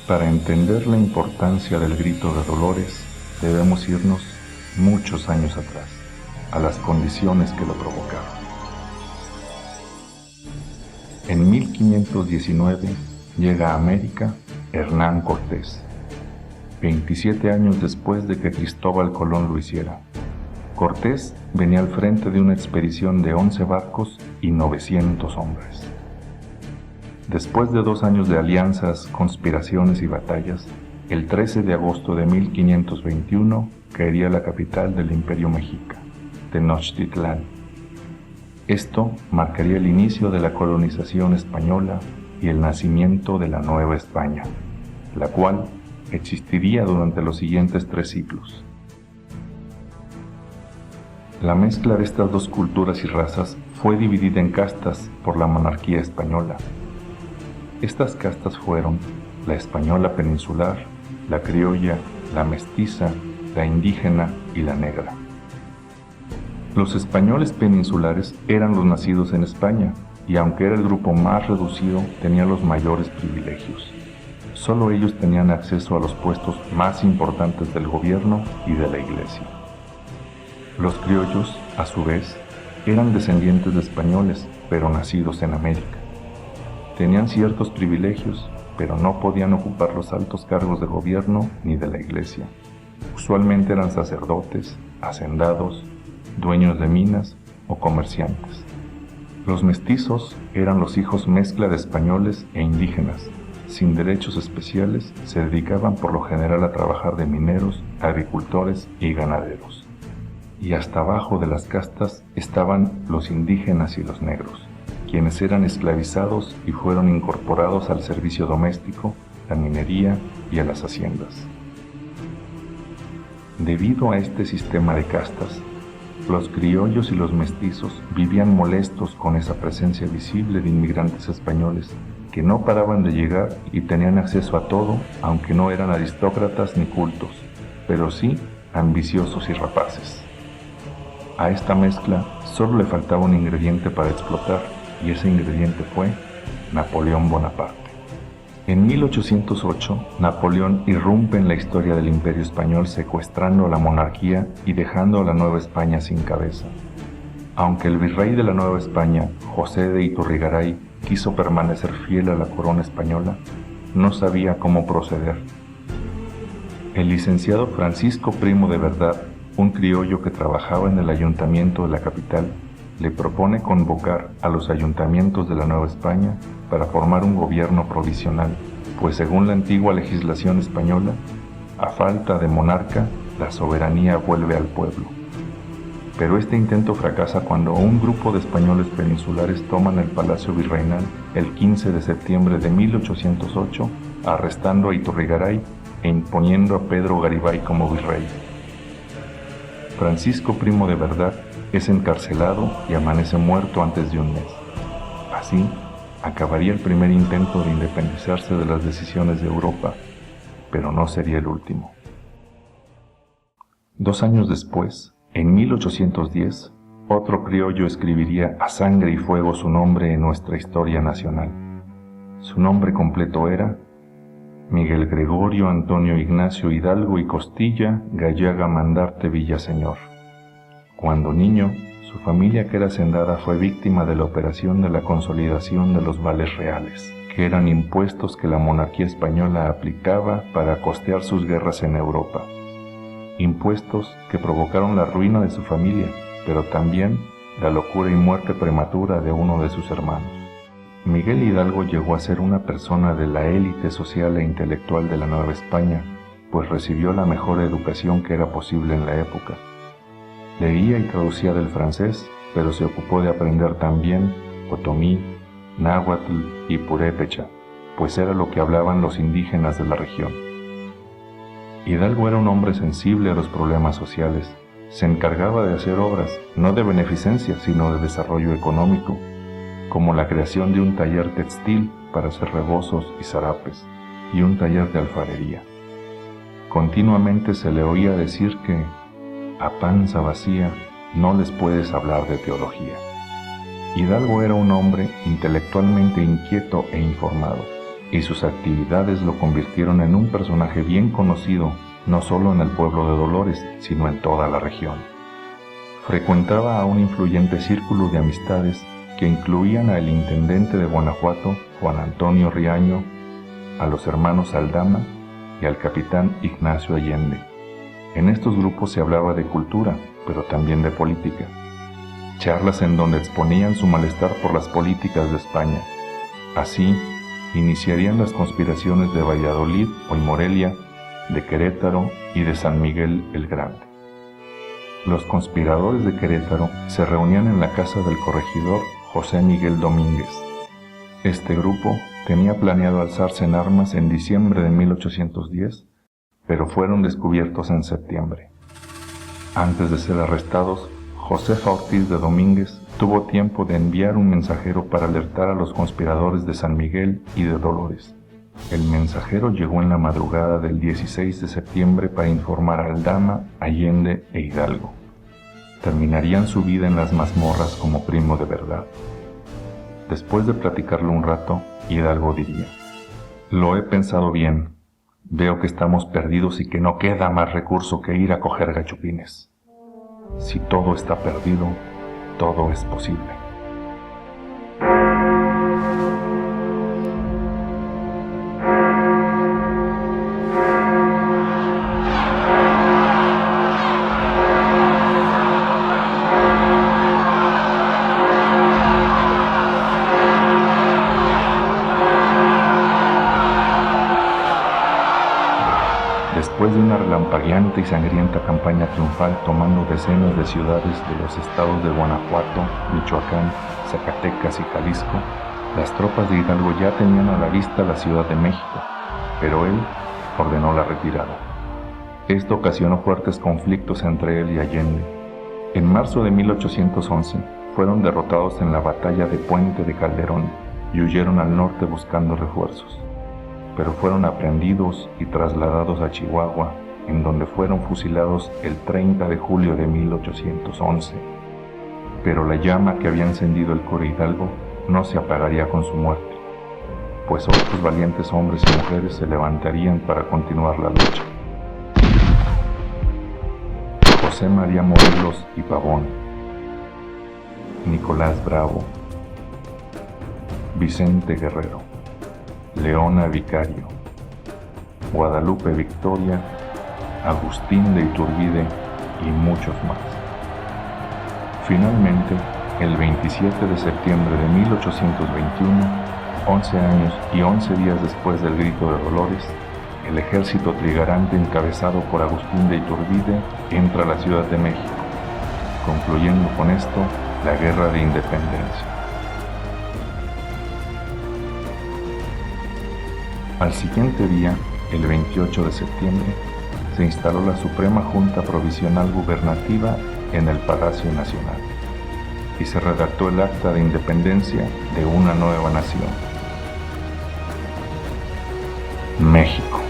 Para entender la importancia del grito de Dolores, debemos irnos muchos años atrás, a las condiciones que lo provocaron. En 1519 llega a América Hernán Cortés, 27 años después de que Cristóbal Colón lo hiciera. Cortés venía al frente de una expedición de 11 barcos y 900 hombres. Después de 2 años de alianzas, conspiraciones y batallas, el 13 de agosto de 1521 caería la capital del Imperio Mexica, Tenochtitlán. Esto marcaría el inicio de la colonización española y el nacimiento de la Nueva España, la cual existiría durante los siguientes 3 siglos. La mezcla de estas 2 culturas y razas fue dividida en castas por la monarquía española. Estas castas fueron la española peninsular, la criolla, la mestiza, la indígena y la negra. Los españoles peninsulares eran los nacidos en España y aunque era el grupo más reducido, tenían los mayores privilegios. Solo ellos tenían acceso a los puestos más importantes del gobierno y de la iglesia. Los criollos, a su vez, eran descendientes de españoles, pero nacidos en América. Tenían ciertos privilegios, pero no podían ocupar los altos cargos de gobierno ni de la iglesia. Usualmente eran sacerdotes, hacendados, dueños de minas o comerciantes. Los mestizos eran los hijos mezcla de españoles e indígenas. Sin derechos especiales, se dedicaban por lo general a trabajar de mineros, agricultores y ganaderos. Y hasta abajo de las castas estaban los indígenas y los negros, quienes eran esclavizados y fueron incorporados al servicio doméstico, la minería y a las haciendas. Debido a este sistema de castas, los criollos y los mestizos vivían molestos con esa presencia visible de inmigrantes españoles que no paraban de llegar y tenían acceso a todo, aunque no eran aristócratas ni cultos, pero sí ambiciosos y rapaces. A esta mezcla solo le faltaba un ingrediente para explotar, y ese ingrediente fue Napoleón Bonaparte. En 1808, Napoleón irrumpe en la historia del Imperio Español secuestrando a la monarquía y dejando a la Nueva España sin cabeza. Aunque el virrey de la Nueva España, José de Iturrigaray, quiso permanecer fiel a la corona española, no sabía cómo proceder. El licenciado Francisco Primo de Verdad, un criollo que trabajaba en el ayuntamiento de la capital, le propone convocar a los ayuntamientos de la Nueva España para formar un gobierno provisional, pues según la antigua legislación española, a falta de monarca, la soberanía vuelve al pueblo. Pero este intento fracasa cuando un grupo de españoles peninsulares toman el Palacio Virreinal el 15 de septiembre de 1808, arrestando a Iturrigaray e imponiendo a Pedro Garibay como virrey. Francisco Primo de Verdad es encarcelado y amanece muerto antes de un mes. Así, acabaría el primer intento de independizarse de las decisiones de Europa, pero no sería el último. 2 años después, en 1810, otro criollo escribiría a sangre y fuego su nombre en nuestra historia nacional. Su nombre completo era Miguel Gregorio Antonio Ignacio Hidalgo y Costilla Gallaga Mandarte Villaseñor. Cuando niño, su familia que era hacendada fue víctima de la operación de la consolidación de los vales reales, que eran impuestos que la monarquía española aplicaba para costear sus guerras en Europa. Impuestos que provocaron la ruina de su familia, pero también la locura y muerte prematura de uno de sus hermanos. Miguel Hidalgo llegó a ser una persona de la élite social e intelectual de la Nueva España, pues recibió la mejor educación que era posible en la época. Leía y traducía del francés, pero se ocupó de aprender también otomí, náhuatl y purépecha, pues era lo que hablaban los indígenas de la región. Hidalgo era un hombre sensible a los problemas sociales. Se encargaba de hacer obras, no de beneficencia, sino de desarrollo económico, como la creación de un taller textil para hacer rebozos y zarapes, y un taller de alfarería. Continuamente se le oía decir que a panza vacía no les puedes hablar de teología. Hidalgo era un hombre intelectualmente inquieto e informado, y sus actividades lo convirtieron en un personaje bien conocido no solo en el pueblo de Dolores, sino en toda la región. Frecuentaba a un influyente círculo de amistades que incluían al intendente de Guanajuato, Juan Antonio Riaño, a los hermanos Aldama y al capitán Ignacio Allende. En estos grupos se hablaba de cultura, pero también de política. Charlas en donde exponían su malestar por las políticas de España. Así, iniciarían las conspiraciones de Valladolid o Morelia, de Querétaro y de San Miguel el Grande. Los conspiradores de Querétaro se reunían en la casa del corregidor José Miguel Domínguez. Este grupo tenía planeado alzarse en armas en diciembre de 1810, pero fueron descubiertos en septiembre. Antes de ser arrestados, Josefa Ortiz de Domínguez tuvo tiempo de enviar un mensajero para alertar a los conspiradores de San Miguel y de Dolores. El mensajero llegó en la madrugada del 16 de septiembre para informar a Aldama, Allende e Hidalgo. Terminarían su vida en las mazmorras como primo de verdad. Después de platicarlo un rato, Hidalgo diría: «Lo he pensado bien. Veo que estamos perdidos y que no queda más recurso que ir a coger gachupines. Si todo está perdido, todo es posible». Después de una relampagueante y sangrienta campaña triunfal tomando decenas de ciudades de los estados de Guanajuato, Michoacán, Zacatecas y Jalisco, las tropas de Hidalgo ya tenían a la vista la Ciudad de México, pero él ordenó la retirada. Esto ocasionó fuertes conflictos entre él y Allende. En marzo de 1811 fueron derrotados en la batalla de Puente de Calderón y huyeron al norte buscando refuerzos, pero fueron aprehendidos y trasladados a Chihuahua, en donde fueron fusilados el 30 de julio de 1811. Pero la llama que había encendido el cura Hidalgo no se apagaría con su muerte, pues otros valientes hombres y mujeres se levantarían para continuar la lucha. José María Morelos y Pavón, Nicolás Bravo, Vicente Guerrero, Leona Vicario, Guadalupe Victoria, Agustín de Iturbide y muchos más. Finalmente, el 27 de septiembre de 1821, 11 años y 11 días después del grito de Dolores, el ejército trigarante encabezado por Agustín de Iturbide entra a la Ciudad de México, concluyendo con esto la Guerra de Independencia. Al siguiente día, el 28 de septiembre, se instaló la Suprema Junta Provisional Gubernativa en el Palacio Nacional y se redactó el Acta de Independencia de una nueva nación, México.